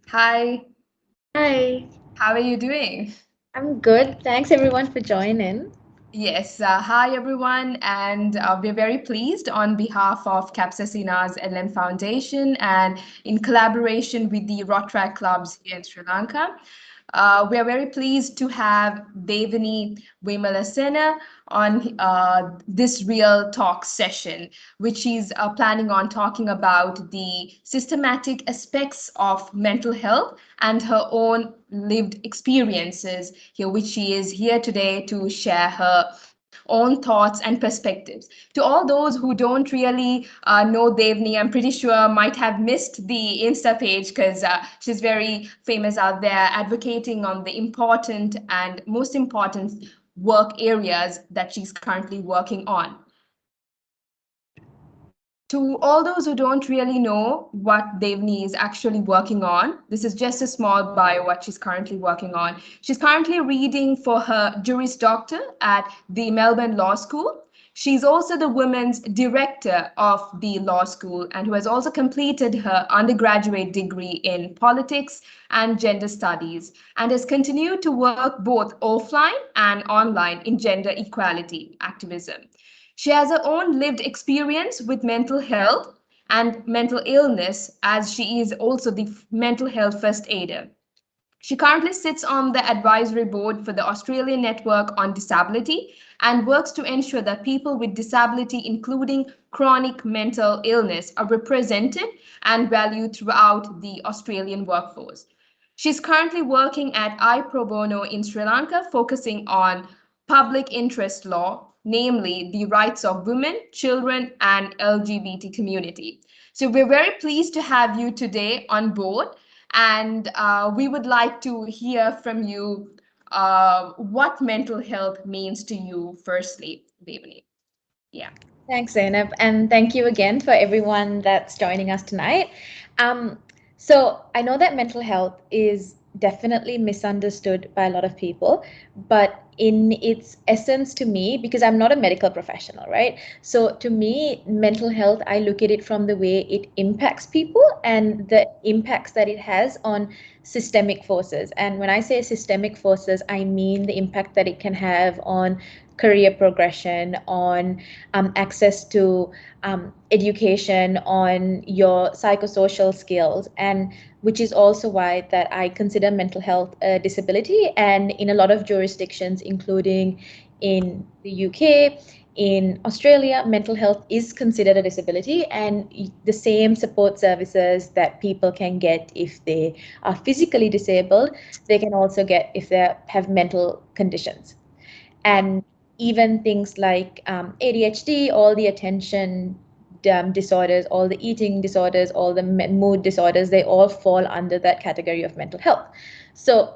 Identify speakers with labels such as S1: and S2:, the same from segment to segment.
S1: Hi,
S2: Hi,
S1: how are you doing?
S2: I'm good. Thanks everyone for joining.
S1: Yes, hi everyone, and we're very pleased on behalf of Capsaicinaz LM Foundation and in collaboration with the Rotaract clubs here in Sri Lanka. We are very pleased to have Devani Vimalasena on this Real Talk session, which is planning on talking about the systematic aspects of mental health and her own lived experiences here, which she is here today to share her own thoughts and perspectives. To all those who don't really know Devni, I'm pretty sure might have missed the Insta page because she's very famous out there advocating on the important and most important work areas that she's currently working on. To all those who don't really know what Devni is actually working on, this is just a small bio what she's currently working on. She's currently reading for her Juris Doctor at the Melbourne Law School. She's also the women's director of the law school and who has also completed her undergraduate degree in politics and gender studies and has continued to work both offline and online in gender equality activism. She has her own lived experience with mental health and mental illness, as she is also the mental health first aider. She currently sits on the advisory board for the Australian Network on Disability and works to ensure that people with disability, including chronic mental illness, are represented and valued throughout the Australian workforce. She's currently working at iPro Bono in Sri Lanka, focusing on public interest law, namely the rights of women, children, and LGBT community. So we're very pleased to have you today on board, and we would like to hear from you what mental health means to you, firstly, Devani. Yeah.
S2: Thanks, Zainab, and thank you again for everyone that's joining us tonight. Um, so I know that mental health is definitely misunderstood by a lot of people, but in its essence to me, because I'm not a medical professional, right? So to me, mental health, I look at it from the way it impacts people and the impacts that it has on systemic forces. And when I say systemic forces, I mean the impact that it can have on career progression, on access to education, on your psychosocial skills, and which is also why that I consider mental health a disability. And in a lot of jurisdictions, including in the UK, in Australia, mental health is considered a disability, and the same support services that people can get if they are physically disabled, they can also get if they have mental conditions. And even things like ADHD, all the attention disorders, all the eating disorders, all the mood disorders, they all fall under that category of mental health. So,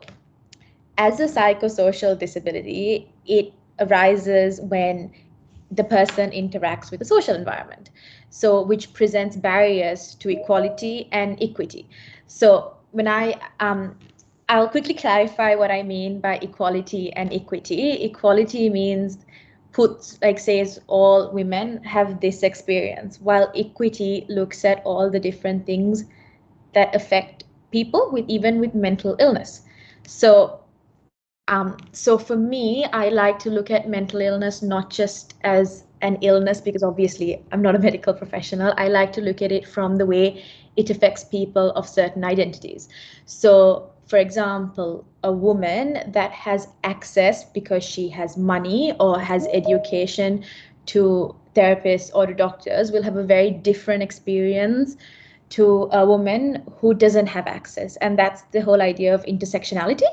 S2: as a psychosocial disability, it arises when the person interacts with the social environment, so which presents barriers to equality and equity. So when I'll quickly clarify what I mean by equality and equity. Equality means puts, like, says all women have this experience, while equity looks at all the different things that affect people with, even with mental illness. So so for me, I like to look at mental illness not just as an illness, because obviously I'm not a medical professional. I like to look at it from the way it affects people of certain identities. So, for example, a woman that has access because she has money or has education to therapists or to doctors will have a very different experience to a woman who doesn't have access. And that's the whole idea of intersectionality.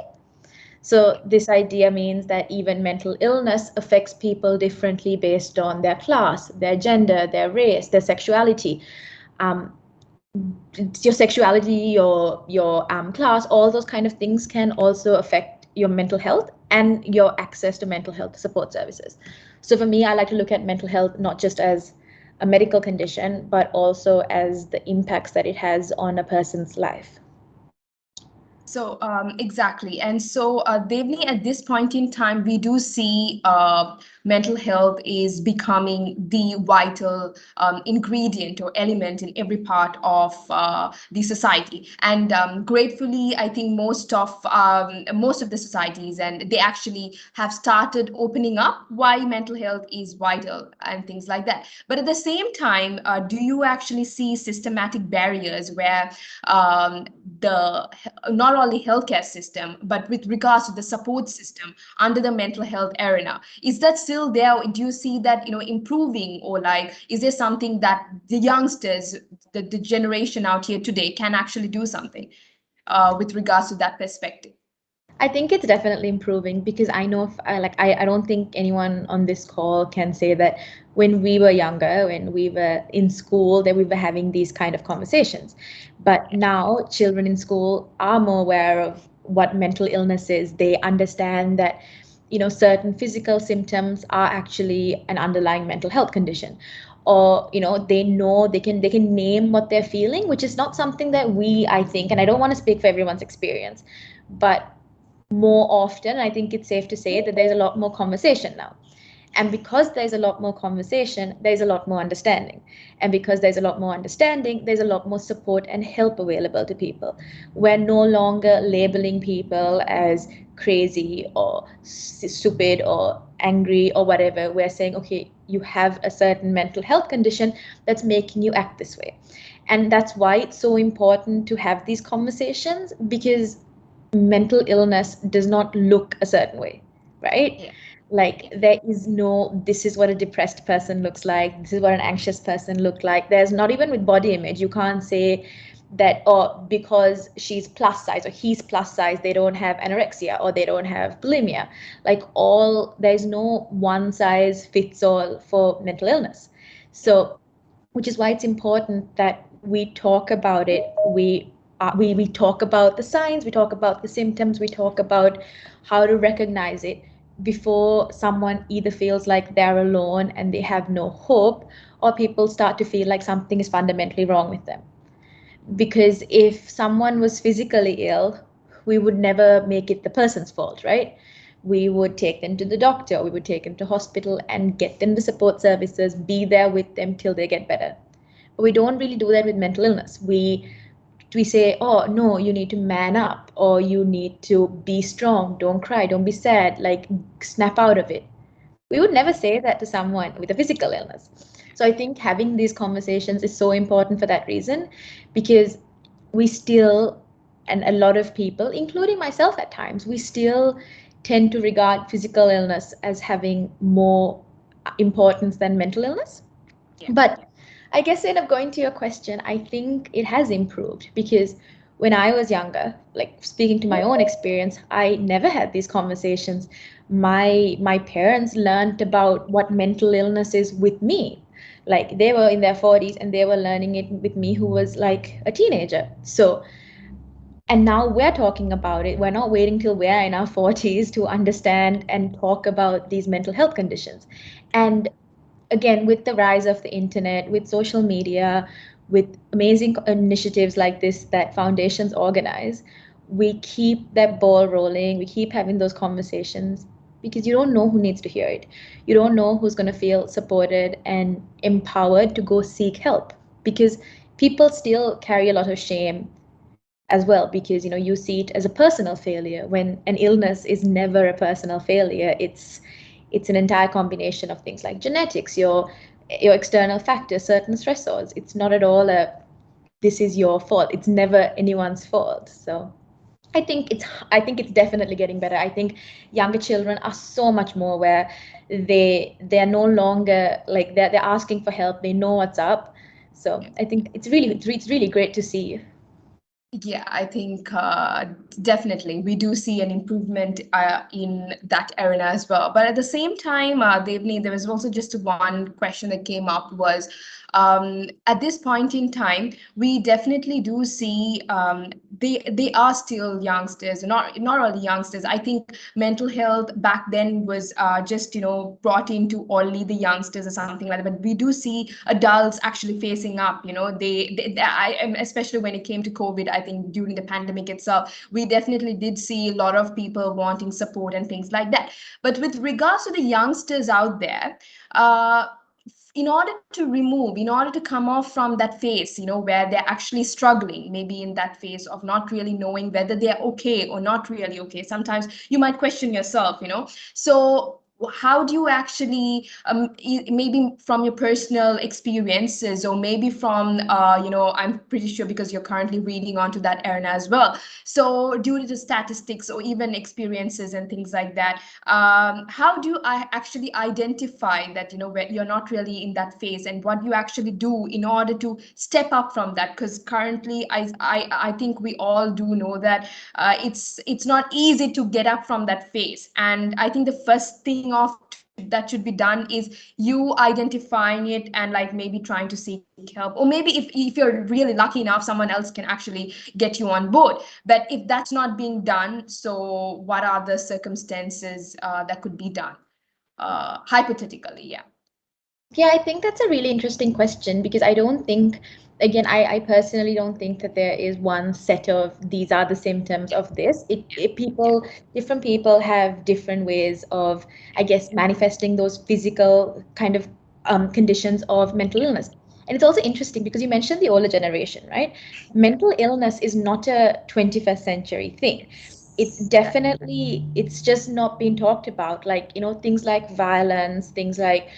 S2: So this idea means that even mental illness affects people differently based on their class, their gender, their race, their sexuality. Um, your sexuality, your class, all those kind of things can also affect your mental health and your access to mental health support services. So for me, I like to look at mental health not just as a medical condition, but also as the impacts that it has on a person's life.
S1: So exactly, and so Devni, at this point in time, we do see mental health is becoming the vital ingredient or element in every part of the society. And gratefully, I think most of the societies, and they actually have started opening up why mental health is vital and things like that. But at the same time, do you actually see systematic barriers where um, the not only healthcare system, but with regards to the support system under the mental health arena, is that still there? Do you see that improving, or like is there something that the youngsters, the generation out here today, can actually do something with regards to that perspective?
S2: I think it's definitely improving because I know if I don't think anyone on this call can say that when we were younger, when we were in school, that we were having these kind of conversations. But now children in school are more aware of what mental illness is. They understand that, certain physical symptoms are actually an underlying mental health condition. Or, they know they can name what they're feeling, which is not something that I think, and I don't want to speak for everyone's experience, but more often, I think it's safe to say that there's a lot more conversation now. And because there's a lot more conversation, there's a lot more understanding. And because there's a lot more understanding, there's a lot more support and help available to people. We're no longer labeling people as crazy or stupid or angry or whatever. We're saying, okay, you have a certain mental health condition that's making you act this way. And that's why it's so important to have these conversations, because mental illness does not look a certain way, right?
S1: Yeah.
S2: Like there is no, this is what a depressed person looks like, this is what an anxious person look like. There's not, even with body image, you can't say that, oh, because she's plus size or he's plus size, they don't have anorexia or they don't have bulimia. Like there's no one size fits all for mental illness. So which is why it's important that we talk about it. We talk about the signs, we talk about the symptoms, we talk about how to recognize it before someone either feels like they're alone and they have no hope, or people start to feel like something is fundamentally wrong with them. Because if someone was physically ill, we would never make it the person's fault, right? We would take them to the doctor, we would take them to hospital and get them the support services, be there with them till they get better. But we don't really do that with mental illness. We say, oh no, you need to man up, or you need to be strong, don't cry, don't be sad, like snap out of it. We would never say that to someone with a physical illness. So I think having these conversations is so important for that reason, because we still, and a lot of people, including myself at times, we still tend to regard physical illness as having more importance than mental illness.
S1: Yeah.
S2: But I guess, end up going to your question, I think it has improved, because when I was younger, like speaking to my own experience, I never had these conversations. My parents learned about what mental illness is with me. Like they were in their 40s and they were learning it with me, who was like a teenager. So, and now we're talking about it. We're not waiting till we're in our 40s to understand and talk about these mental health conditions. And again, with the rise of the internet, with social media, with amazing initiatives like this that foundations organize, we keep that ball rolling, we keep having those conversations, because you don't know who needs to hear it. You don't know who's going to feel supported and empowered to go seek help, because people still carry a lot of shame as well, because you see it as a personal failure, when an illness is never a personal failure. It's an entire combination of things like genetics, your external factors, certain stressors. It's not at all a, this is your fault. It's never anyone's fault. So I think it's definitely getting better. I think younger children are so much more aware. They're no longer like they're asking for help. They know what's up. So I think it's really great to see.
S1: Yeah, I think definitely we do see an improvement in that arena as well. But at the same time, Devni, there was also just one question that came up was at this point in time, we definitely do see they are still youngsters, not all the youngsters. I think mental health back then was just brought into only the youngsters or something like that. But we do see adults actually facing up. Especially when it came to COVID, I think during the pandemic itself, we definitely did see a lot of people wanting support and things like that. But with regards to the youngsters out there, uh, in order to come off from that phase, where they're actually struggling, maybe in that phase of not really knowing whether they're okay or not really okay. Sometimes you might question yourself, so how do you actually, maybe from your personal experiences, or maybe from, I'm pretty sure because you're currently reading onto that area as well. So due to statistics or even experiences and things like that, how do I actually identify that, where you're not really in that phase, and what you actually do in order to step up from that? Because currently, I think we all do know that it's not easy to get up from that phase. And I think the first thing that should be done is you identifying it, and like maybe trying to seek help, or maybe if you're really lucky enough, someone else can actually get you on board. But if that's not being done, so what are the circumstances that could be done, hypothetically? Yeah.
S2: Yeah, I think that's a really interesting question because I don't think, again, I personally don't think that there is one set of these are the symptoms of this. Different people have different ways of, I guess, manifesting those physical kind of conditions of mental illness. And it's also interesting because you mentioned the older generation, right? Mental illness is not a 21st century thing. It's just not being talked about. Like, things like violence, things like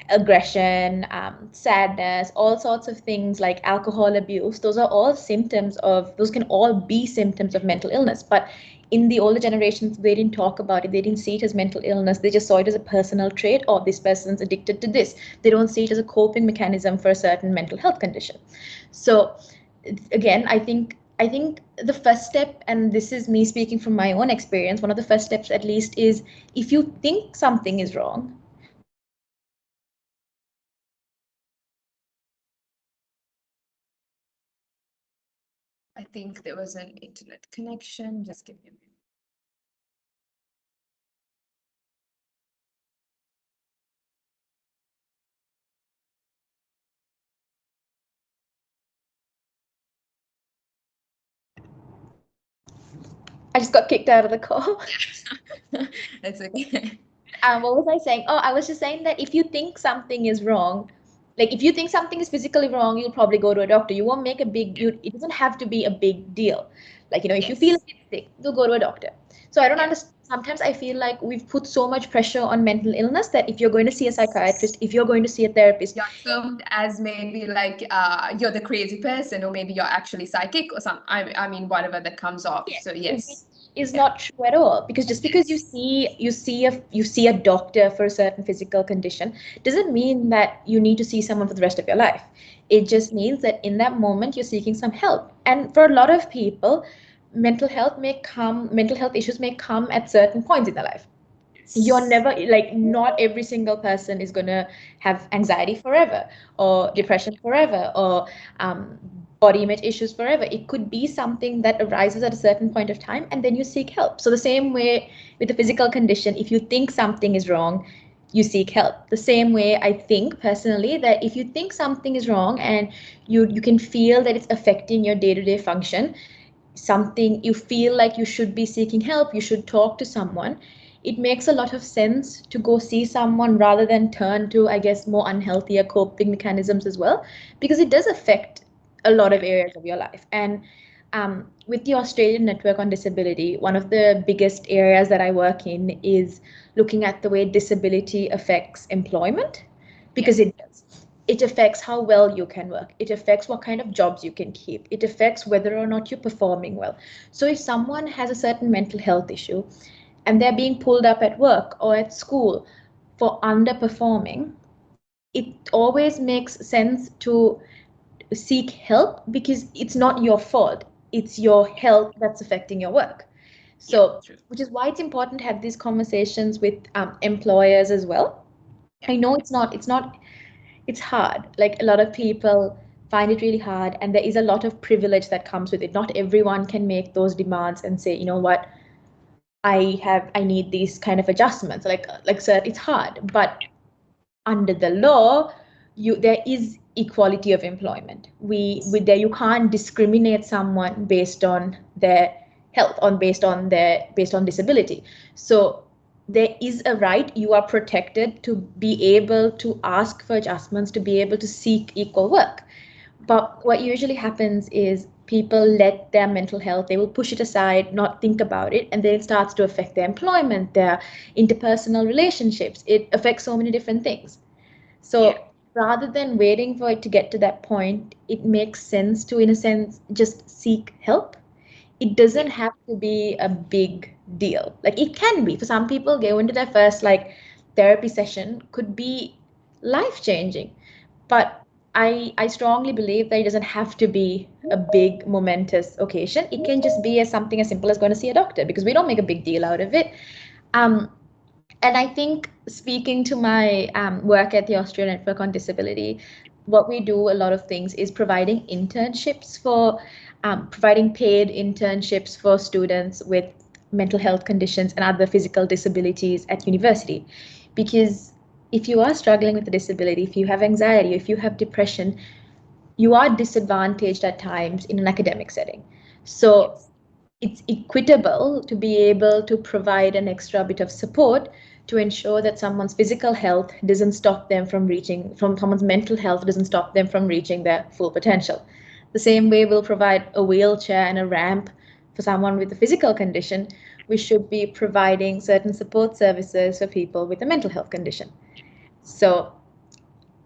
S2: aggression, sadness, all sorts of things like alcohol abuse. Those can all be symptoms of mental illness. But in the older generations, they didn't talk about it. They didn't see it as mental illness. They just saw it as a personal trait. Or this person's addicted to this. They don't see it as a coping mechanism for a certain mental health condition. So again, I think the first step, and this is me speaking from my own experience, one of the first steps at least is if you think something is wrong,
S1: I think there was an internet connection. Just give me a minute.
S2: I just got kicked out of the call.
S1: That's okay.
S2: What was I saying? Oh, I was just saying that if you think something is wrong, like if you think something is physically wrong, you'll probably go to a doctor. You won't make a big, it doesn't have to be a big deal. Like, if you feel
S1: Yes.
S2: a bit sick, you'll go to a doctor. So I don't
S1: Yeah.
S2: understand. Sometimes I feel like we've put so much pressure on mental illness that if you're going to see a psychiatrist, if you're going to see a therapist,
S1: You're termed as maybe like you're the crazy person, or maybe you're actually psychic or something. I mean, whatever that comes off.
S2: yes,
S1: So
S2: which
S1: yes.
S2: is
S1: Yeah.
S2: not true at all. Because just because you see a doctor for a certain physical condition doesn't mean that you need to see someone for the rest of your life. It just means that in that moment you're seeking some help. And for a lot of people, mental health issues may come at certain points in their life. You're
S1: Yes.
S2: never, like, not every single person is going to have anxiety forever or
S1: Yeah.
S2: depression forever or um, body image issues forever. It could be something that arises at a certain point of time and then you seek help. So the same way with the physical condition, if you think something is wrong, you seek help. The same way, I think personally that if you think something is wrong and you can feel that it's affecting your day-to-day function, something you feel like you should be seeking help, you should talk to someone, it makes a lot of sense to go see someone rather than turn to, I guess, more unhealthier coping mechanisms as well, because it does affect a lot of areas of your life. And with the Australian Network on Disability, one of the biggest areas that I work in is looking at the way disability affects employment,
S1: Yeah.
S2: because it does. It affects how well you can work. It affects what kind of jobs you can keep. It affects whether or not you're performing well. So if someone has a certain mental health issue and they're being pulled up at work or at school for underperforming, it always makes sense to seek help because it's not your fault. It's your health that's affecting your work.
S1: Yeah.
S2: So,
S1: True.
S2: which is why it's important to have these conversations with employers as well.
S1: Yeah.
S2: I know it's hard. Like, a lot of people find it really hard, and there is a lot of privilege that comes with it. Not everyone can make those demands and say, you know what, I need these kind of adjustments. Like sir, it's hard, but under the law, there is equality of employment. There you can't discriminate someone based on their health, based on disability. So there is a right, you are protected to be able to ask for adjustments, to be able to seek equal work. But what usually happens is people let their mental health, they will push it aside, not think about it, and then it starts to affect their employment, their interpersonal relationships. It affects so many different things. So rather than waiting for it to get to that point, it makes sense to, in a sense, just seek help. It doesn't have to be a big deal. Like, it can be for some people, go into their first like therapy session could be life changing. But I strongly believe that it doesn't have to be a big momentous occasion. It can just be as something as simple as going to see a doctor, because we don't make a big deal out of it. And I think, speaking to my work at the Australian Network on Disability, what we do a lot of things is providing internships for providing paid internships for students with mental health conditions and other physical disabilities at university. Because if you are struggling with a disability, if you have anxiety, if you have depression, you are disadvantaged at times in an academic setting. So it's equitable to be able to provide an extra bit of support to ensure that someone's physical health doesn't stop them from someone's mental health doesn't stop them from reaching their full potential. The same way we'll provide a wheelchair and a ramp for someone with a physical condition, we should be providing certain support services for people with a mental health condition. So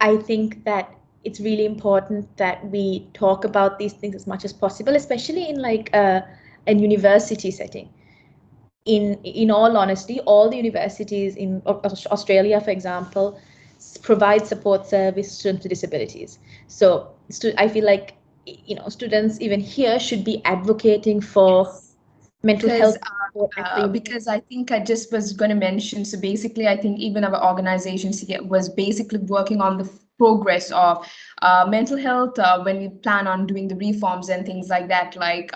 S2: I think that it's really important that we talk about these things as much as possible, especially in like a university setting. In all honesty, all the universities in Australia, for example, provide support service to students with disabilities. So I feel like, students even here should be advocating for mental health support
S1: because I think I just was going to mention. So basically, I think even our organizations here was basically working on the progress of mental health when we plan on doing the reforms and things like that. Like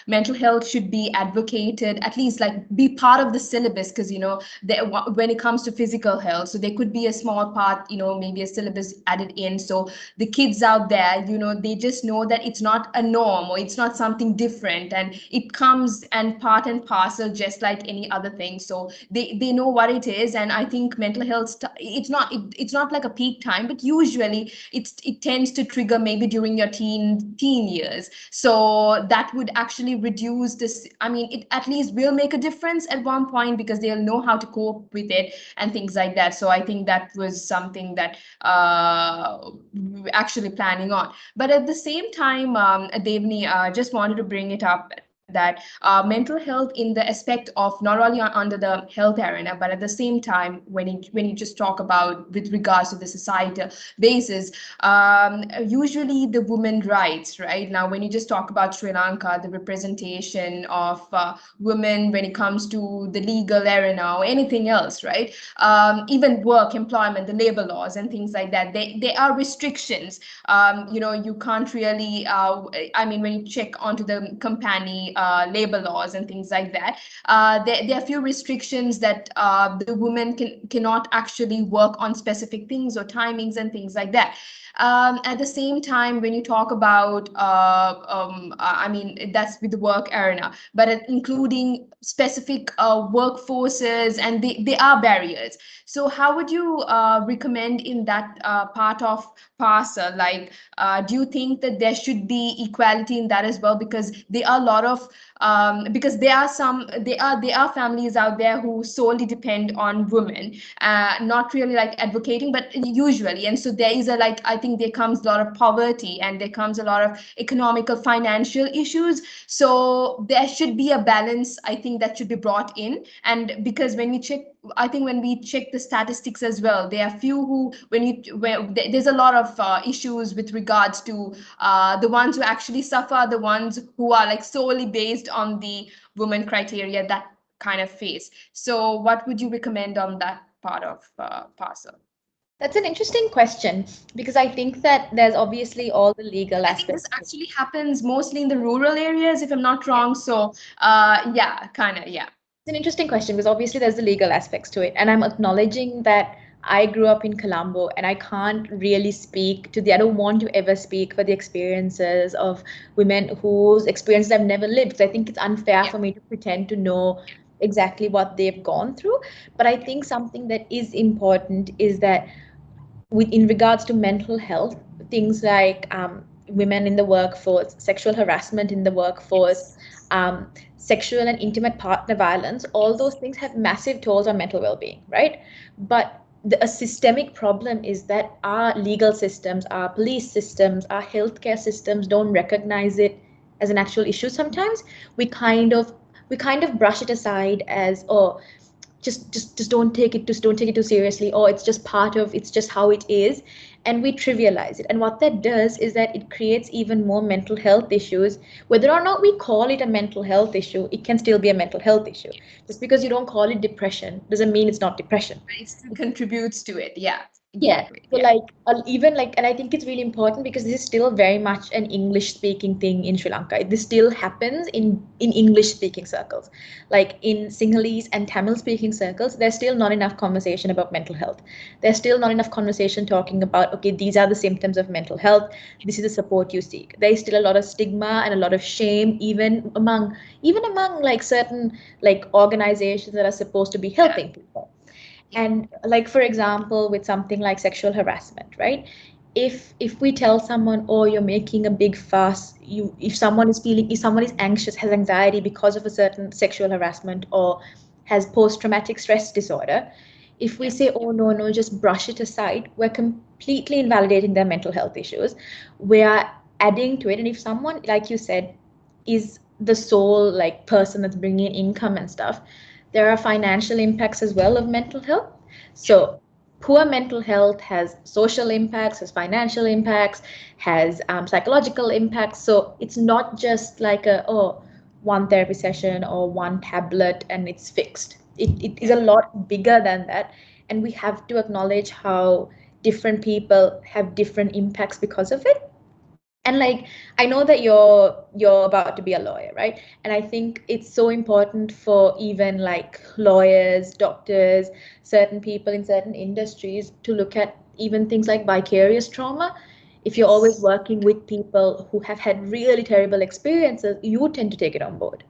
S1: mental health should be advocated, at least like be part of the syllabus, because when it comes to physical health, so there could be a small part, maybe a syllabus added in. So the kids out there, they just know that it's not a norm or it's not something different, and it comes and part and parcel just like any other thing. So they know what it is. And I think mental health, it's not like a peak time, but usually it tends to trigger maybe during your teen years. So that would actually reduce this. I mean, it at least will make a difference at one point, because they'll know how to cope with it and things like that. So I think that was something that we were actually planning on. But at the same time, Devni, just wanted to bring it up that mental health in the aspect of not only under the health arena, but at the same time, when you just talk about with regards to the societal basis, usually the women rights, right? Now, when you just talk about Sri Lanka, the representation of women when it comes to the legal arena or anything else, right? Even work, employment, the labor laws and things like that, there are restrictions. You can't really, I mean, when you check onto the company labor laws and things like that, there are few restrictions that the women cannot actually work on specific things or timings and things like that. At the same time, when you talk about, I mean, that's with the work arena, but including specific workforces, and they are barriers. So how would you recommend in that part of parcel? Like, do you think that there should be equality in that as well? Because there are a lot of because there are families out there who solely depend on women, not really like advocating, but usually. And so there is a, like, I think there comes a lot of poverty, and there comes a lot of economical financial issues. So there should be a balance, I think, that should be brought in. And because when we check the statistics as well, there are few who, there's a lot of issues with regards to the ones who actually suffer, the ones who are like solely based on the women criteria, that kind of face. So what would you recommend on that part of parcel?
S2: That's an interesting question, because I think that there's obviously all the legal
S1: I think this
S2: aspects.
S1: actually happens mostly in the rural areas, if I'm not wrong. So yeah, kind of, yeah.
S2: It's an interesting question, because obviously there's the legal aspects to it, and I'm acknowledging that I grew up in Colombo, and I can't really speak to I don't want to ever speak for the experiences of women whose experiences I've never lived. So I think it's unfair
S1: Yeah.
S2: for me to pretend to know exactly what they've gone through. But I think something that is important is that in regards to mental health, things like women in the workforce, sexual harassment in the workforce,
S1: Yes.
S2: um, sexual and intimate partner violence, all those things have massive tolls on mental well-being, right? But a systemic problem is that our legal systems, our police systems, our healthcare systems don't recognize it as an actual issue. Sometimes we kind of brush it aside as, oh, just don't take it too seriously, or it's just how it is, and we trivialize it. And what that does is that it creates even more mental health issues. Whether or not we call it a mental health issue, it can still be a mental health issue. Just because you don't call it depression doesn't mean it's not depression.
S1: It still contributes to it. Yeah,
S2: Yeah.
S1: exactly.
S2: So
S1: Yeah.
S2: like even like, and I think it's really important because this is still very much an English speaking thing in Sri Lanka. This still happens in English speaking circles. Like in Sinhalese and Tamil speaking circles, there's still not enough conversation about mental health. There's still not enough conversation talking about, okay, these are the symptoms of mental health. This is the support you seek. There's still a lot of stigma and a lot of shame, even among like certain like organizations that are supposed to be
S1: Yeah.
S2: helping people. And like for example, with something like sexual harassment, right? If we tell someone, oh, you're making a big fuss, if someone is anxious, has anxiety because of a certain sexual harassment, or has post-traumatic stress disorder, if we
S1: Yeah.
S2: say, oh, no, just brush it aside, we're completely invalidating their mental health issues. We are adding to it. And if someone, like you said, is the sole like person that's bringing in income and stuff, there are financial impacts as well of mental health.
S1: Yeah.
S2: So poor mental health has social impacts, has financial impacts, has psychological impacts. So it's not just like one therapy session or one tablet and it's fixed. It is
S1: Yeah.
S2: a lot bigger than that. And we have to acknowledge how different people have different impacts because of it. And like, I know that you're about to be a lawyer, right? And I think it's so important for even like lawyers, doctors, certain people in certain industries to look at even things like vicarious trauma. If you're always
S1: Yes.
S2: working with people who have had really terrible experiences, you tend to take it on board.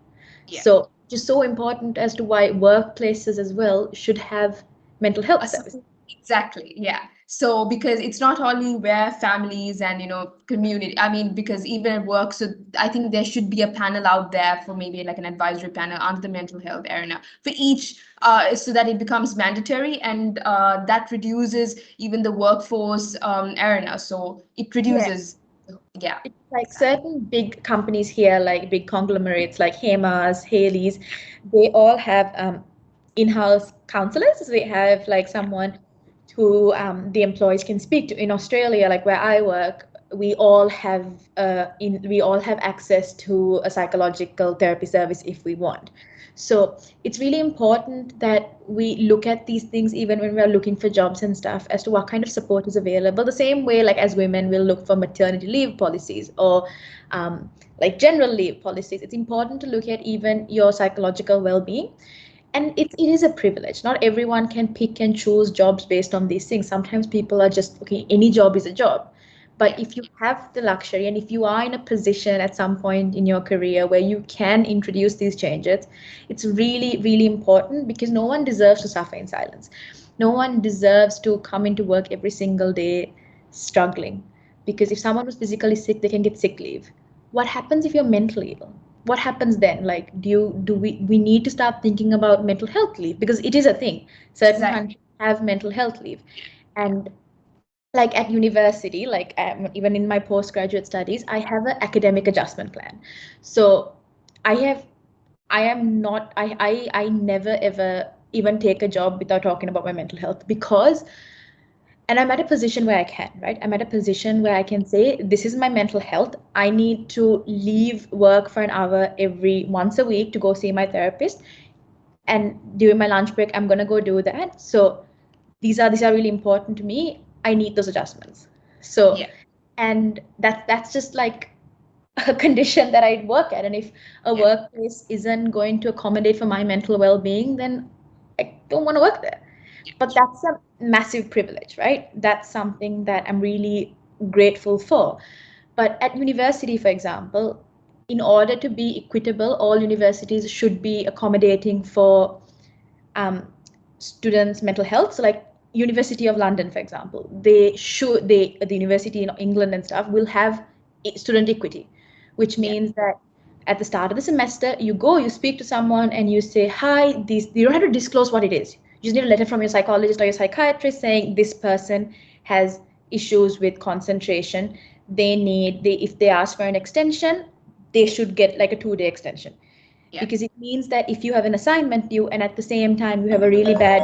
S1: Yeah.
S2: So just so important as to why workplaces as well should have mental health
S1: A
S2: services.
S1: support. Exactly. Yeah. So because it's not only where families and community. I mean, because even at work, so I think there should be a panel out there for maybe like an advisory panel under the mental health arena for each, so that it becomes mandatory and that reduces even the workforce arena. So it
S2: Yeah.
S1: reduces. Yeah.
S2: It's like
S1: Exactly.
S2: certain big companies here, like big conglomerates like Hema's, Haley's, they all have in-house counselors. So they have like
S1: Yeah.
S2: someone who the employees can speak to. In Australia, like where I work, we all have access to a psychological therapy service if we want. So it's really important that we look at these things even when we're looking for jobs and stuff as to what kind of support is available. The same way, like as women, we'll look for maternity leave policies or like general leave policies. It's important to look at even your psychological well-being. And it is a privilege. Not everyone can pick and choose jobs based on these things. Sometimes people are just, okay, any job is a job. But
S1: Yeah.
S2: if you have the luxury and if you are in a position at some point in your career where you can introduce these changes, it's really, really important because no one deserves to suffer in silence. No one deserves to come into work every single day struggling. Because if someone was physically sick, they can get sick leave. What happens if you're mentally ill? What happens then? Like, do we need to start thinking about mental health leave? Because it is a thing. Certain
S1: Exactly.
S2: countries have mental health leave. And like at university, like even in my postgraduate studies, I have an academic adjustment plan. So I have, I am not, I never ever even take a job without talking about my mental health because, and I'm at a position where I can, right? I'm at a position where I can say, this is my mental health. I need to leave work for an hour every once a week to go see my therapist. And during my lunch break, I'm gonna go do that. So these are really important to me. I need those adjustments. So,
S1: Yeah.
S2: and that's just like a condition that I work at. And if a
S1: Yeah.
S2: workplace isn't going to accommodate for my mental well-being, then I don't want to work there.
S1: Yeah.
S2: But
S1: True.
S2: massive privilege, right? That's something that I'm really grateful for. But at university, for example, in order to be equitable, all universities should be accommodating for um, students' mental health. So, like University of London, for example, the university in England and stuff will have student equity, which
S1: Yeah.
S2: means that at the start of the semester, you speak to someone, and you say, "Hi, this." You don't have to disclose what it is. You just need a letter from your psychologist or your psychiatrist saying this person has issues with concentration. If they ask for an extension, they should get like a 2-day extension,
S1: Yeah.
S2: because it means that if you have an assignment due and at the same time you have a really bad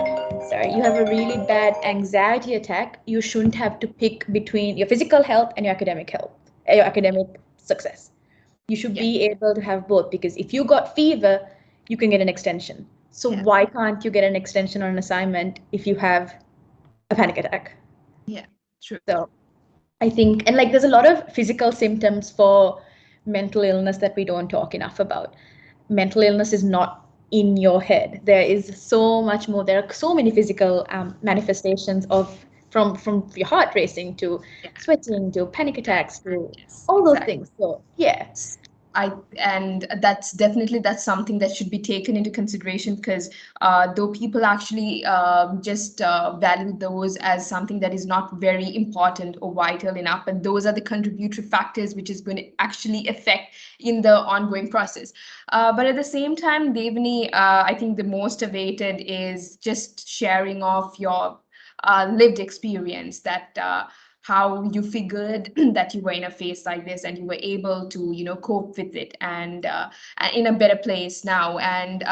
S2: anxiety attack, you shouldn't have to pick between your physical health and your academic success. You should
S1: Yeah.
S2: be able to have both, because if you got fever, you can get an extension. So
S1: Yeah.
S2: why can't you get an extension on an assignment if you have a panic attack?
S1: Yeah. True.
S2: So I think, and like there's a lot of physical symptoms for mental illness that we don't talk enough about. Mental illness is not in your head. There is so much more. There are so many physical manifestations of from your heart racing to
S1: Yeah.
S2: sweating to panic attacks to
S1: Yes.
S2: all those
S1: Exactly.
S2: things. So yeah,
S1: I and that's definitely that's something that should be taken into consideration because though people actually just value those as something that is not very important or vital enough, but those are the contributory factors which is going to actually affect in the ongoing process. But at the same time, Devani, I think the most awaited is just sharing of your lived experience that. How you figured that you were in a phase like this and you were able to cope with it and in a better place now and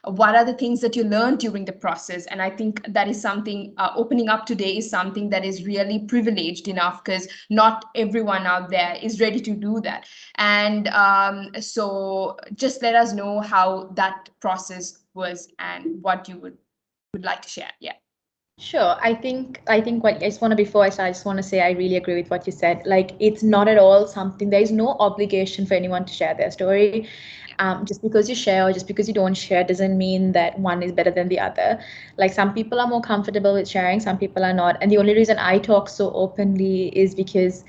S1: what are the things that you learned during the process. And I think that is something opening up today is something that is really privileged enough because not everyone out there is ready to do that. And so just let us know how that process was and what you would like to share. Yeah.
S2: sure. I think what I just want to before I start, I just want to say I really agree with what you said. Like it's not at all something. There is no obligation for anyone to share their story. Just because you share or just because you don't share doesn't mean that one is better than the other. Like some people are more comfortable with sharing, some people are not. And the only reason I talk so openly is because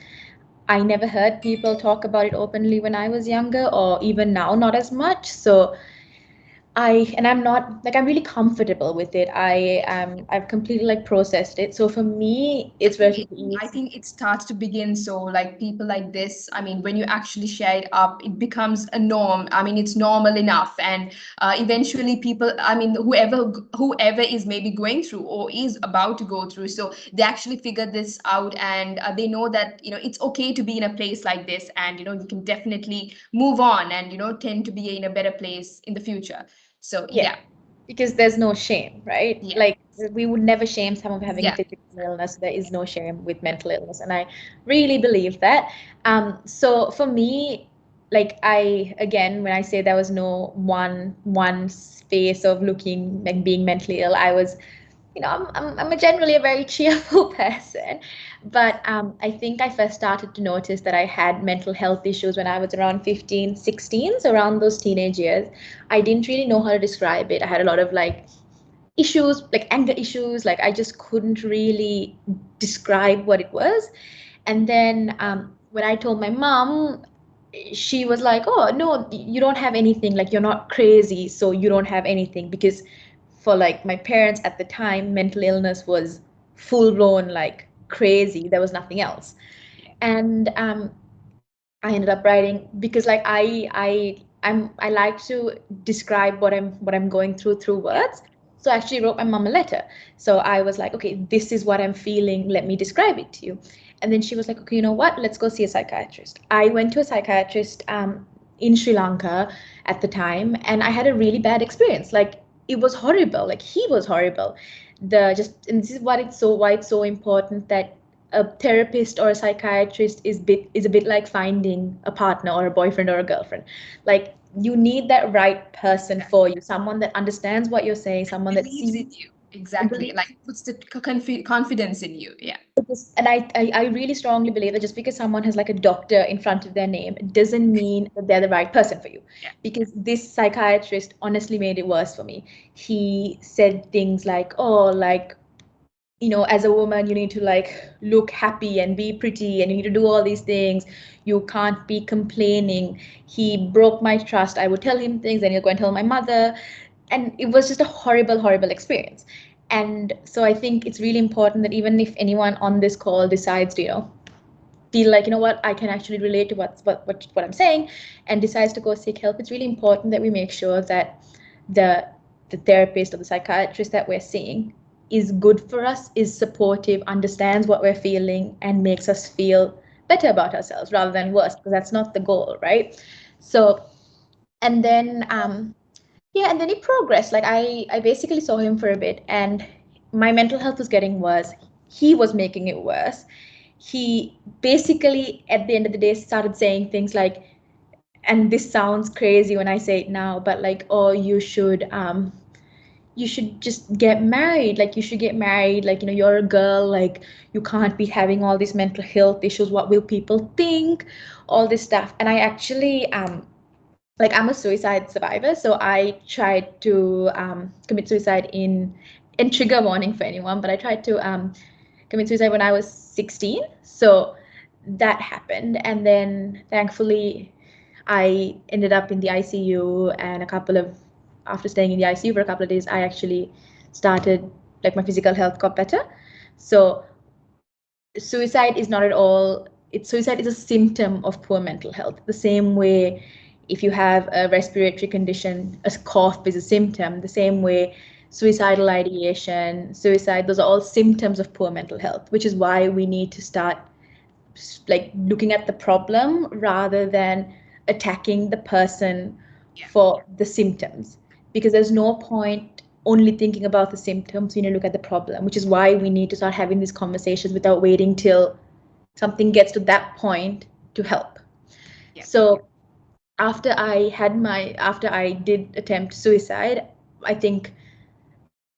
S2: I never heard people talk about it openly when I was younger, or even now, not as much. So I'm not like I'm really comfortable with it. I've completely like processed it. So for me,
S1: I
S2: it's
S1: think it,
S2: relatively
S1: I
S2: easy.
S1: think it starts to begin. So like people like this, I mean, when you actually share it up, it becomes a norm. I mean, it's normal enough, and eventually people, I mean, whoever is maybe going through or is about to go through, so they actually figure this out, and they know that it's okay to be in a place like this, and you can definitely move on and tend to be in a better place in the future. So
S2: Yeah,
S1: yeah,
S2: because there's no shame, right?
S1: yeah,
S2: Like we would never shame someone for having a
S1: yeah,
S2: physical illness. There is no shame with mental illness, and I really believe that. So for me, like I again, when I say there was no one space of looking like being mentally ill, I was I'm a generally a very cheerful person, but I think I first started to notice that I had mental health issues when I was around 15, 16, so around those teenage years. I didn't really know how to describe it. I had a lot of like issues, like anger issues, like I just couldn't really describe what it was. And then when I told my mom, she was like, "Oh, no, you don't have anything. Like, you're not crazy, so you don't have anything." Because for like my parents at the time, mental illness was full blown, like crazy. There was nothing else. And I ended up writing because like I like to describe what I'm going through
S1: yeah,
S2: words. So I actually wrote my mom a letter. So I was like, okay, this is what I'm feeling. Let me describe it to you. And then she was like, okay, you know what? Let's go see a psychiatrist. I went to a psychiatrist in Sri Lanka at the time, and I had a really bad experience. Like it was horrible. Like he was horrible. And this is why it's so important that a therapist or a psychiatrist is a bit like finding a partner or a boyfriend or a girlfriend. Like you need that right person
S1: exactly.
S2: for you, someone that understands what you're saying, someone that
S1: Believes
S2: sees
S1: in you.
S2: and
S1: Exactly.
S2: believes.
S1: Like puts the confidence in you. Yeah.
S2: And I really strongly believe that just because someone has like a doctor in front of their name doesn't mean that they're the right person for you.
S1: Yeah.
S2: Because this psychiatrist honestly made it worse for me. He said things like, oh, like as a woman, you need to like look happy and be pretty and you need to do all these things. You can't be complaining. He broke my trust. I would tell him things and he'll go and tell my mother. And it was just a horrible, horrible experience. And so I think it's really important that even if anyone on this call decides to, feel like, what, I can actually relate to what I'm saying and decides to go seek help, it's really important that we make sure that the therapist or the psychiatrist that we're seeing is good for us, is supportive, understands what we're feeling, and makes us feel better about ourselves rather than worse, because that's not the goal, right? So, and then yeah, and then he progressed. Like I basically saw him for a bit, and my mental health was getting worse. He was making it worse. He basically, at the end of the day, started saying things like, and this sounds crazy when I say it now, but like, oh, you should just get married. Like, you should get married. Like, you're a girl. Like, you can't be having all these mental health issues. What will people think? All this stuff. And I actually like, I'm a suicide survivor, so I tried to commit suicide in trigger warning for anyone, but I tried to commit suicide when I was 16. So that happened, and then thankfully I ended up in the ICU, and after staying in the ICU for a couple of days, I actually started, like, my physical health got better. So suicide is not at all, suicide is a symptom of poor mental health. The same way, if you have a respiratory condition, a cough is a symptom. The same way, suicidal ideation, suicide, those are all symptoms of poor mental health, which is why we need to start like looking at the problem rather than attacking the person for the symptoms, because there's no point only thinking about the symptoms. We need to look at the problem, which is why we need to start having these conversations without waiting till something gets to that point to help. So after I did attempt suicide, I think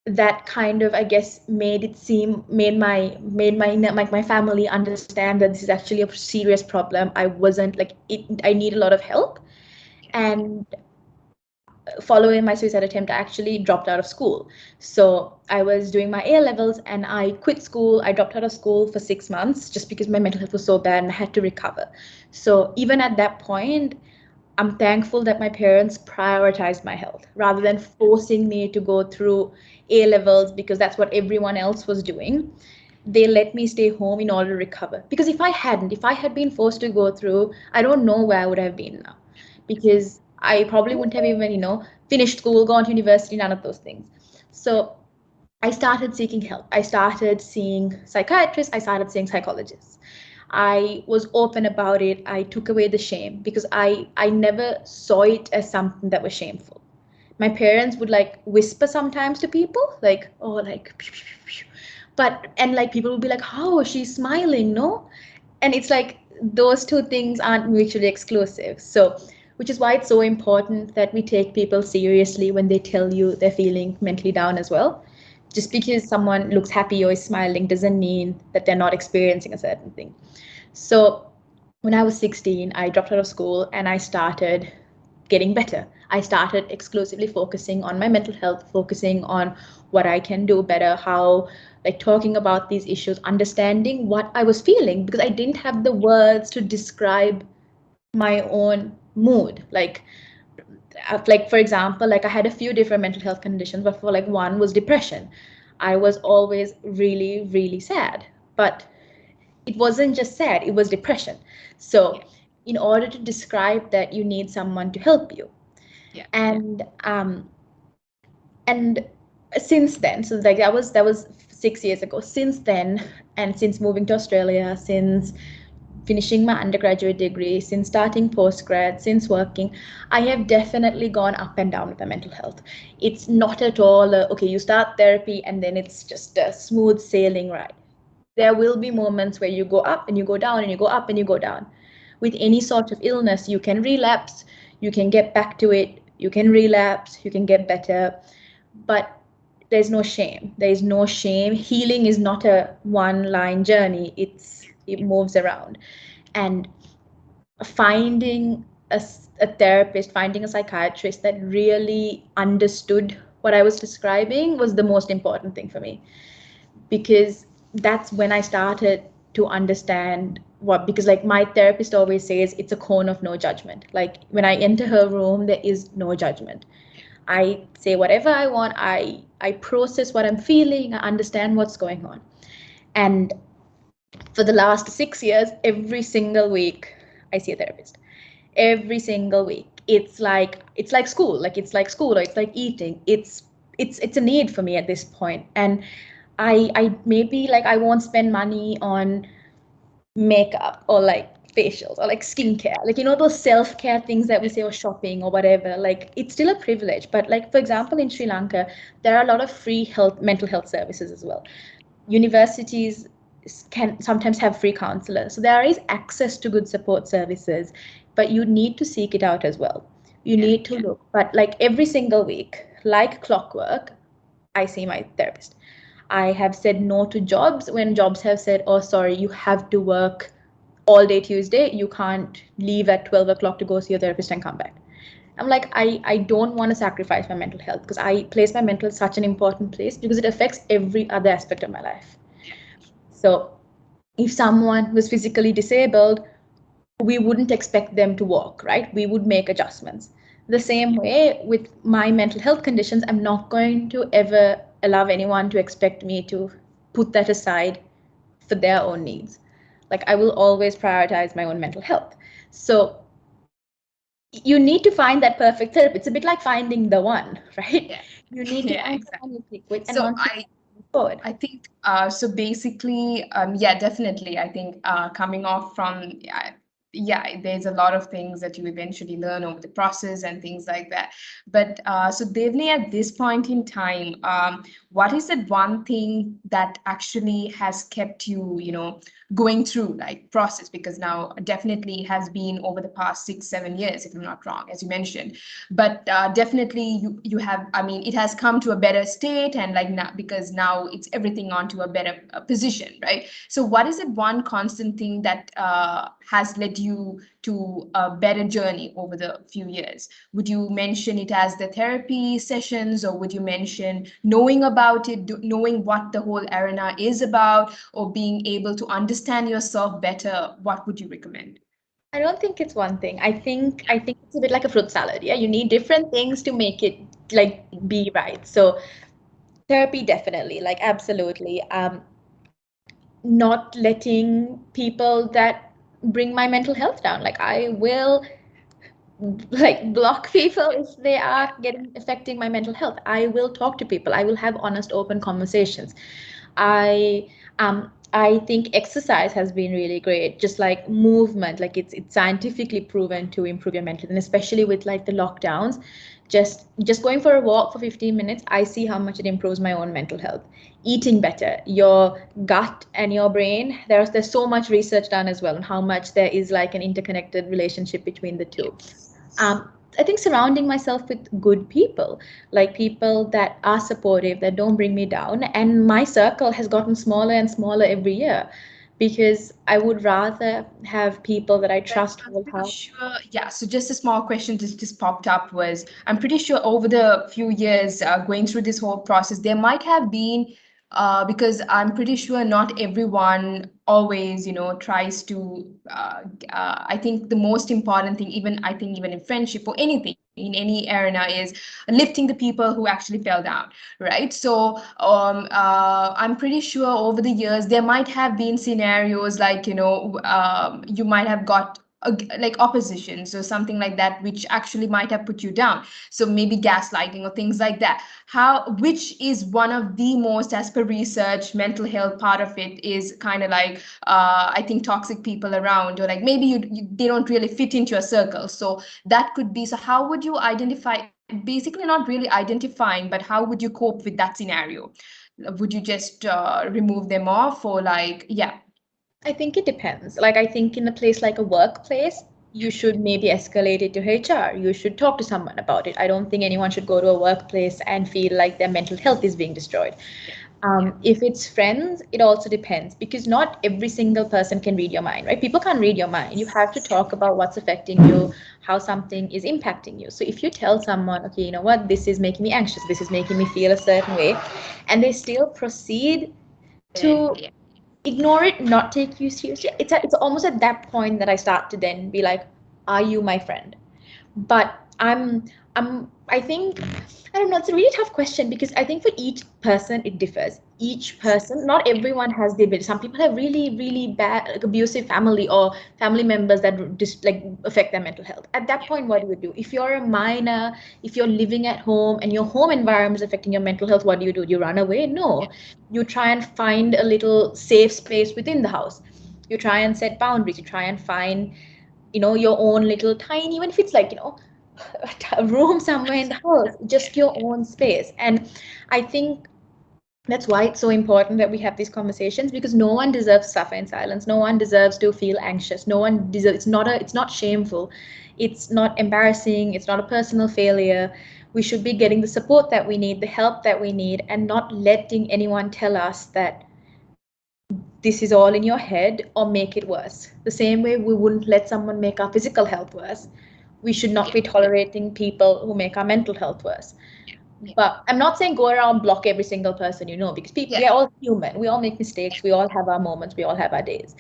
S2: that kind of, I guess, made my family understand that this is actually a serious problem. I wasn't like it, I need a lot of help. And following my suicide attempt, I actually dropped out of school. So I was doing my A levels and I quit school. I dropped out of school for 6 months just because my mental health was so bad and I had to recover. So even at that point, I'm thankful that my parents prioritized my health rather than forcing me to go through A levels because that's what everyone else was doing. They let me stay home in order to recover. Because if I had been forced to go through, I don't know where I would have been now. Because I probably wouldn't have even, finished school, gone to university, none of those things. So I started seeking help. I started seeing psychiatrists, I started seeing psychologists. I was open about it. I took away the shame because I never saw it as something that was shameful. My parents would like whisper sometimes to people, like, oh, like, but, and like people would be like, how, she's smiling, no? And it's like those two things aren't mutually exclusive. So, which is why it's so important that we take people seriously when they tell you they're feeling mentally down as well. Just because someone looks happy or is smiling doesn't mean that they're not experiencing a certain thing. So when I was 16, I dropped out of school and I started getting better. I started exclusively focusing on my mental health, focusing on what I can do better, how, like, talking about these issues, understanding what I was feeling, because I didn't have the words to describe my own mood. Like for example, like I had a few different mental health conditions, but for like one was depression. I was always really, really sad, but it wasn't just sad, it was depression. So in order to describe that, you need someone to help you. And since then, so like that was 6 years ago. Since then, and since moving to Australia, since finishing my undergraduate degree, since starting postgrad, since working, I have definitely gone up and down with my mental health. It's not at all okay, you start therapy and then it's just a smooth sailing ride. There will be moments where you go up and you go down and you go up and you go down. With any sort of illness, you can relapse, you can get back to it, you can relapse, you can get better, but there's no shame. There is no shame. Healing is not a one-line journey. It moves around. And finding a therapist, finding a psychiatrist that really understood what I was describing was the most important thing for me. because that's when I started to understand because like my therapist always says, it's a cone of no judgment. Like when I enter her room, there is no judgment. I say whatever I want. I process what I'm feeling. I understand what's going on. And for the last 6 years, every single week, I see a therapist. Every single week. It's like school. Like it's like school, or it's like eating. It's a need for me at this point. And I maybe like I won't spend money on makeup or like facials or like skincare, like those self-care things that we say, or shopping or whatever. Like it's still a privilege. But like for example, in Sri Lanka, there are a lot of free mental health services as well. Universities can sometimes have free counselors, so there is access to good support services, but you need to seek it out as well. You need to look. But like every single week, like clockwork, I see my therapist. I have said no to jobs when jobs have said, oh, sorry, you have to work all day Tuesday. You can't leave at 12 o'clock to go see your therapist and come back. I'm like, I don't want to sacrifice my mental health, because I place my mental health such an important place, because it affects every other aspect of my life. So if someone was physically disabled, we wouldn't expect them to walk, right? We would make adjustments. The same way with my mental health conditions, I'm not going to ever allow anyone to expect me to put that aside for their own needs. Like I will always prioritize my own mental health. So you need to find that perfect therapy. It's a bit like finding the one, right?
S1: Yeah.
S2: You need to find
S1: Exactly.
S2: someone you click with, and
S1: So
S2: once you forward.
S1: I think so basically, yeah, definitely. I think coming off from yeah, there's a lot of things that you eventually learn over the process and things like that. But so Devni, at this point in time, what is that one thing that actually has kept you, going through like process? Because now definitely has been over the past 6, 7 years, if I'm not wrong, as you mentioned. But definitely you have, I mean, it has come to a better state, and like now, because now it's everything onto a better position, right? So what is it one constant thing that has led you to a better journey over the few years? Would you mention it as the therapy sessions, or would you mention knowing about it, knowing what the whole arena is about, or being able to understand yourself better? What would you recommend?
S2: I don't think it's one thing. I think it's a bit like a fruit salad. Yeah, you need different things to make it like be right. So therapy definitely, like absolutely. Not letting people that bring my mental health down. Like I will like block people if they are getting affecting my mental health. I will talk to people. I will have honest, open conversations. I think exercise has been really great. Just like movement, like it's scientifically proven to improve your mental, and especially with like the lockdowns, just going for a walk for 15 minutes, I see how much it improves my own mental health. Eating better, your gut and your brain, there's so much research done as well on how much there is like an interconnected relationship between the two. I think surrounding myself with good people, like people that are supportive, that don't bring me down. And my circle has gotten smaller and smaller every year, because I would rather have people that I
S1: But
S2: trust
S1: I'm
S2: will
S1: pretty
S2: help.
S1: sure, yeah. So just a small question just popped up was, I'm pretty sure over the few years going through this whole process, there might have been, because I'm pretty sure not everyone always, tries to, I think the most important thing, even I think even in friendship or anything, in any arena, is lifting the people who actually fell down, right? So I'm pretty sure over the years there might have been scenarios like, you might have got like oppositions or something like that, which actually might have put you down. So maybe gaslighting or things like that. Which is one of the most, as per research, mental health part of it is kind of like, I think toxic people around, or like maybe they don't really fit into your circle. So that could be. So how would you identify? Basically, not really identifying, but how would you cope with that scenario? Would you just remove them off, or like, yeah?
S2: I think it depends. Like, I think in a place like a workplace, you should maybe escalate it to HR. You should talk to someone about it. I don't think anyone should go to a workplace and feel like their mental health is being destroyed. If it's friends, it also depends, because not every single person can read your mind, right? People can't read your mind. You have to talk about what's affecting you, how something is impacting you. So if you tell someone, okay, you know what, this is making me anxious, this is making me feel a certain way, and they still proceed to ignore it, not take you seriously. It's almost at that point that I start to then be like, are you my friend? But I think, I don't know, it's a really tough question because I think for each person it differs. Each person, not everyone has the ability. Some people have really, really bad, like, abusive family or family members that just like affect their mental health. At that point, what do you do? If you're a minor, if you're living at home and your home environment is affecting your mental health, what do? Do you run away? No. You try and find a little safe space within the house. You try and set boundaries. You try and find, your own little tiny, even if it's like, a room somewhere in the house, just your own space. And I think that's why it's so important that we have these conversations, because no one deserves to suffer in silence. No one deserves to feel anxious. No one deserves, it's not shameful. It's not embarrassing. It's not a personal failure. We should be getting the support that we need, the help that we need, and not letting anyone tell us that this is all in your head or make it worse. The same way we wouldn't let someone make our physical health worse, we should not be tolerating people who make our mental health worse. But I'm not saying go around block every single person, because people, we are all human. We all make mistakes. We all have our moments. We all have our days.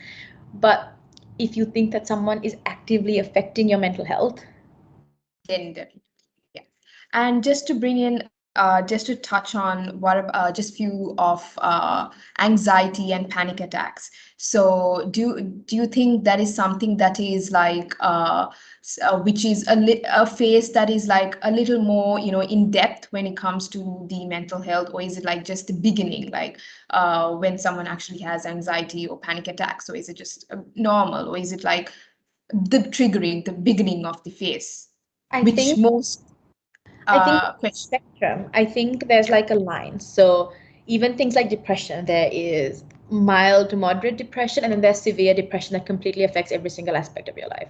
S2: But if you think that someone is actively affecting your mental health,
S1: then yeah. And just to bring in, just to touch on just few of anxiety and panic attacks. So do you think that is something that is like which is a phase that is like a little more, in depth when it comes to the mental health, or is it like just the beginning, like when someone actually has anxiety or panic attacks? So is it just normal, or is it like the beginning of the phase,
S2: I
S1: which
S2: think
S1: most
S2: I think
S1: question.
S2: spectrum. I think there's like a line. So even things like depression, there is mild to moderate depression, and then there's severe depression that completely affects every single aspect of your life.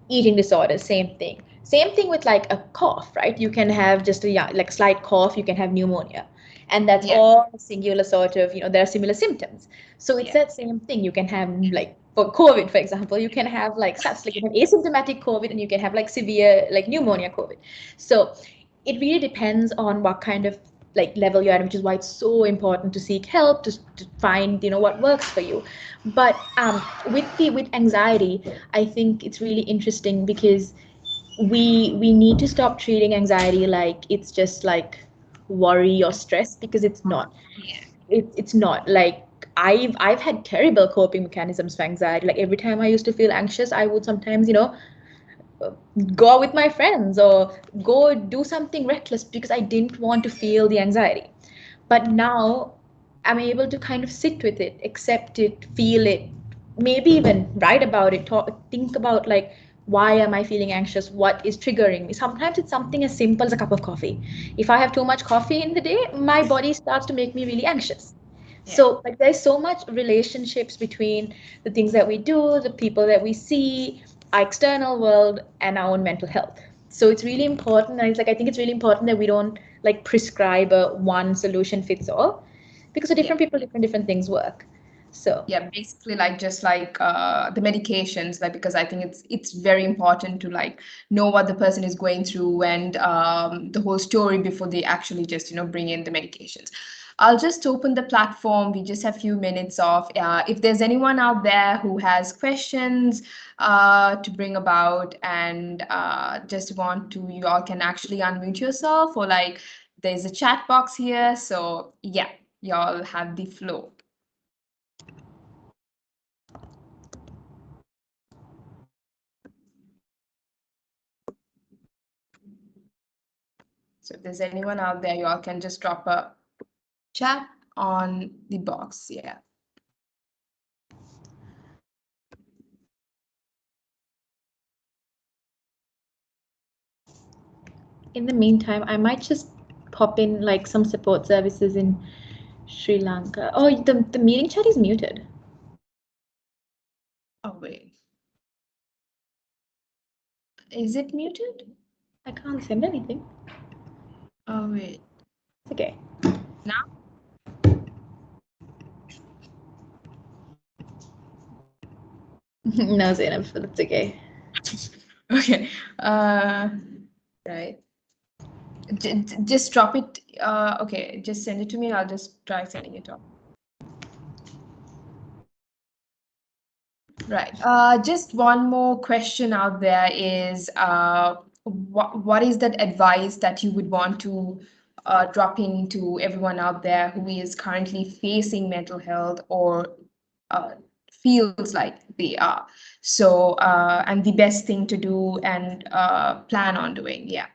S2: Eating disorders, same thing. Same thing with like a cough, right? You can have just a like slight cough, you can have pneumonia. And that's all a singular sort of, there are similar symptoms. So it's that same thing. You can have like for COVID, for example, you can have like such like you have asymptomatic COVID and you can have like severe like pneumonia COVID. So it really depends on what kind of like level you're at, which is why it's so important to seek help to find what works for you. But with anxiety, I think it's really interesting because we need to stop treating anxiety like it's just like worry or stress, because it's not. It's not like I've had terrible coping mechanisms for anxiety. Like every time I used to feel anxious, I would sometimes go out with my friends or go do something reckless because I didn't want to feel the anxiety. But now I'm able to kind of sit with it, accept it, feel it, maybe even write about it, think about like, why am I feeling anxious? What is triggering me? Sometimes it's something as simple as a cup of coffee. If I have too much coffee in the day, my body starts to make me really anxious. So like there's so much relationships between the things that we do, the people that we see, our external world, and our own mental health. So it's really important, and it's like I think it's really important that we don't like prescribe a one solution fits all, because for different people, different things work. So
S1: Yeah, basically like just like the medications, like, because I think it's very important to like know what the person is going through, and the whole story before they actually just bring in the medications. I'll just open the platform. We just have a few minutes off. If there's anyone out there who has questions to bring about, and just want to, you all can actually unmute yourself, or like there's a chat box here. So yeah, y'all have the flow. So if there's anyone out there, you all can just drop a chat on the box. Yeah.
S2: in the meantime, I might just pop in like some support services in Sri Lanka. Oh, the meeting chat is muted.
S1: Oh, wait. Is it muted?
S2: I can't send anything.
S1: Oh, wait.
S2: It's okay.
S1: Now?
S2: No, Zainab, that's okay.
S1: Okay. Right. Just drop it. Okay, just send it to me. I'll just try sending it off. Right. Just one more question out there is, what is that advice that you would want to drop into everyone out there who is currently facing mental health or uh, feels like they are? So, and the best thing to do and plan on doing, yeah.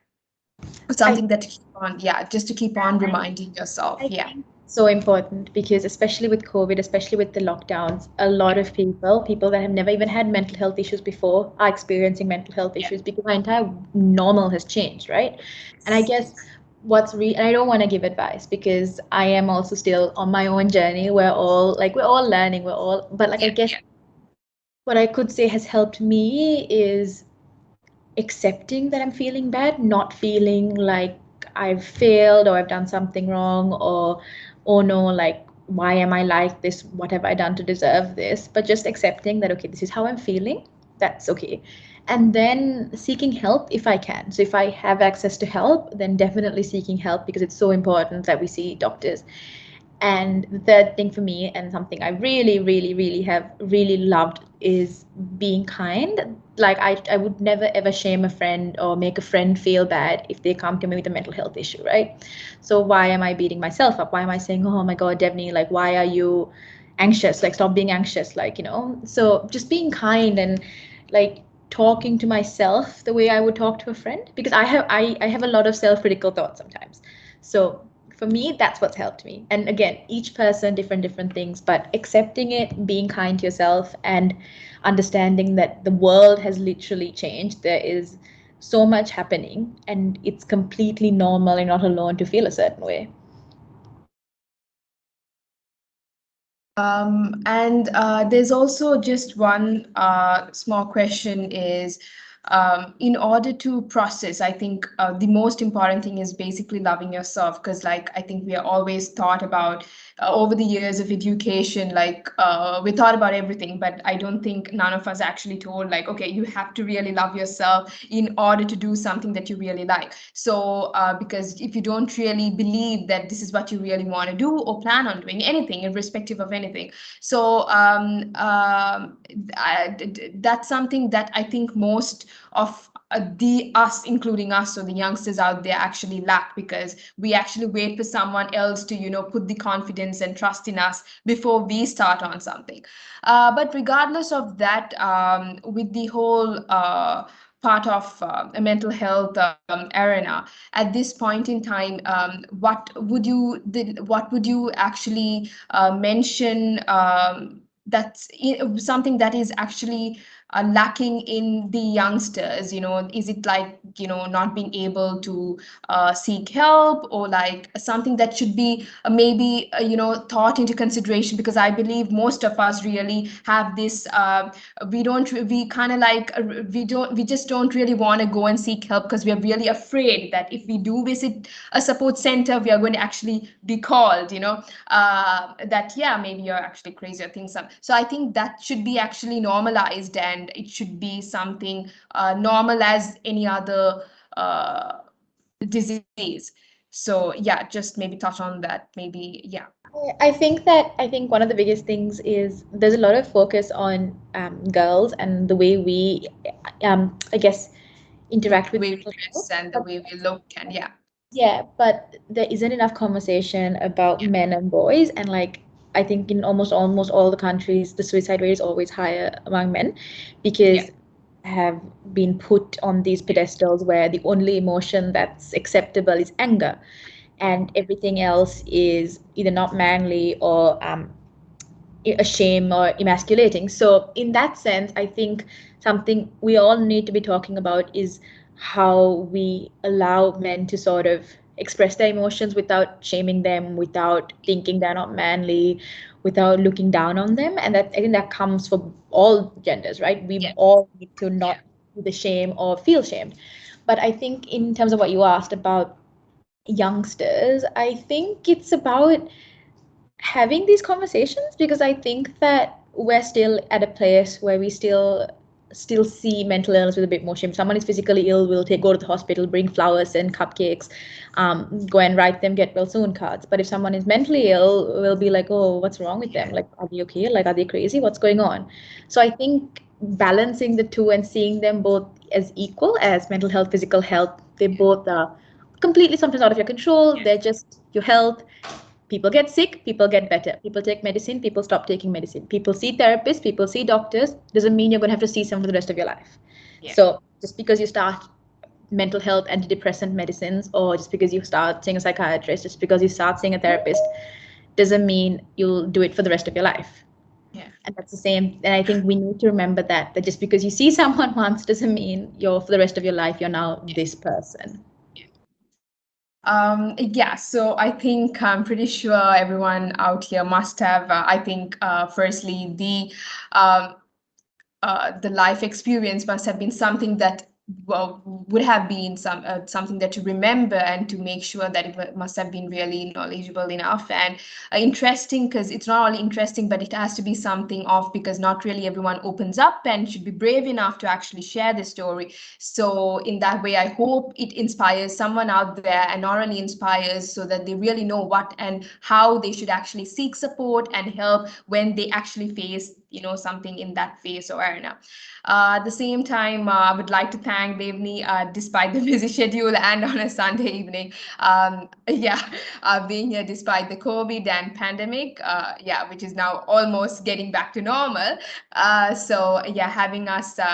S2: I
S1: Something that to keep on, yeah, just to keep on reminding yourself,
S2: I
S1: yeah.
S2: think so important because especially with COVID, especially with the lockdowns, a lot of people that have never even had mental health issues before are experiencing mental health
S1: Yeah.
S2: issues because our entire normal has changed, right? And I guess and I don't want to give advice because I am also still on my own journey. We're all learning, but like I
S1: Yeah.
S2: guess what I could say has helped me is accepting that I'm feeling bad, not feeling like I've failed or I've done something wrong or, oh no, like, why am I like this? What have I done to deserve this? But just accepting that, okay, this is how I'm feeling. That's okay. And then seeking help if I can. So if I have access to help, then definitely seeking help because it's so important that we see doctors. And the third thing for me, and something I really, really, really have really loved, is being kind. Like, I would never ever shame a friend or make a friend feel bad if they come to me with a mental health issue, right? So why am I beating myself up? Why am I saying, oh my God, Devni, like, why are you anxious? Like, stop being anxious, like, So just being kind and like talking to myself the way I would talk to a friend, because I have a lot of self-critical thoughts sometimes. So for me, that's what's helped me. And again, each person, different things, but accepting it, being kind to yourself, and understanding that the world has literally changed. There is so much happening, and it's completely normal and not alone to feel a certain way.
S1: And there's also just one small question is, in order to process, I think the most important thing is basically loving yourself. Because, like, I think we are always thought about over the years of education, like we thought about everything, but I don't think none of us actually told, like, okay, you have to really love yourself in order to do something that you really like. So, because if you don't really believe that this is what you really want to do or plan on doing anything, irrespective of anything, so that's something that I think most of the us, including us, so the youngsters out there, actually lack, because we actually wait for someone else to, put the confidence and trust in us before we start on something. But regardless of that, with the whole part of a mental health arena at this point in time, what would you actually mention, that's something that is actually lacking in the youngsters? Is it like, not being able to seek help, or like something that should be maybe thought into consideration? Because I believe most of us really have this, we kind of like, we just don't really want to go and seek help, because we are really afraid that if we do visit a support center, we are going to actually be called, that, yeah, maybe you're actually crazy or things. So I think that should be actually normalized, and it should be something normal as any other uh, disease. So yeah, just maybe touch on that, maybe, yeah.
S2: I think one of the biggest things is there's a lot of focus on girls and the way we, I guess,
S1: The
S2: interact with
S1: way we
S2: mental
S1: dress
S2: health.
S1: and the way we look, and yeah.
S2: Yeah, but there isn't enough conversation about
S1: Yeah.
S2: men and boys, and like I think in almost all the countries, the suicide rate is always higher among men
S1: Yeah.
S2: because have been put on these pedestals where the only emotion that's acceptable is anger, and everything else is either not manly or a shame or emasculating. So, in that sense, I think something we all need to be talking about is how we allow men to sort of express their emotions without shaming them, without thinking they're not manly, without looking down on them. And that I think that comes for all genders, right? We
S1: Yeah.
S2: all need to
S1: Yeah.
S2: not feel the shame or feel shamed. But I think in terms of what you asked about youngsters, I think it's about having these conversations because I think that we're still at a place where we still still see mental illness with a bit more shame. Someone is physically ill, will go to the hospital, bring flowers and cupcakes, go and write them get well soon cards. But if someone is mentally ill, we'll be like, oh, what's wrong with them? Like, are they okay? Like, are they crazy? What's going on? So I think balancing the two and seeing them both as equal as mental health, physical health, they both are completely sometimes out of your control. They're just your health. People get sick, people get better. People take medicine, people stop taking medicine. People see therapists, people see doctors. Doesn't mean you're going to have to see someone for the rest of your life. So just because you start mental health antidepressant medicines, or just because you start seeing a psychiatrist, just because you start seeing a therapist, doesn't mean you'll do it for the rest of your life. And that's the same. And I think we need to remember that just because you see someone once doesn't mean you're for the rest of your life, you're now this person.
S1: So I think I'm pretty sure everyone out here must have, I think, firstly, the life experience must have been something that would have been something that you remember, and to make sure that it must have been really knowledgeable enough and interesting, because it's not only interesting, but it has to be something of, because not really everyone opens up and should be brave enough to actually share the story. So in that way, I hope it inspires someone out there, and not only inspires so that they really know what and how they should actually seek support and help when they actually face something in that phase or arena. At the same time, I would like to thank Devni, despite the busy schedule and on a Sunday evening. Being here despite the COVID and pandemic, which is now almost getting back to normal.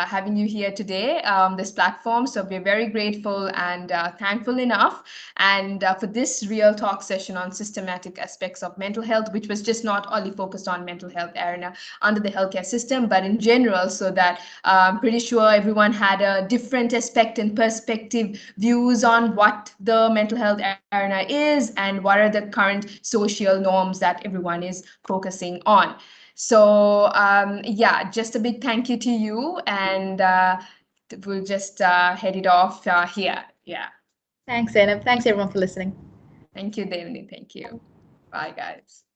S1: Having you here today, this platform. So we're very grateful and thankful enough. And for this real talk session on systematic aspects of mental health, which was just not only focused on mental health arena under the healthcare system, but in general, so that I'm pretty sure everyone had a different aspect and perspective views on what the mental health arena is and what are the current social norms that everyone is focusing on. So just a big thank you to you, and we'll just head it off here. Yeah.
S2: Thanks, Zainab. Thanks everyone for listening.
S1: Thank you, Devni. Thank you. Bye, guys.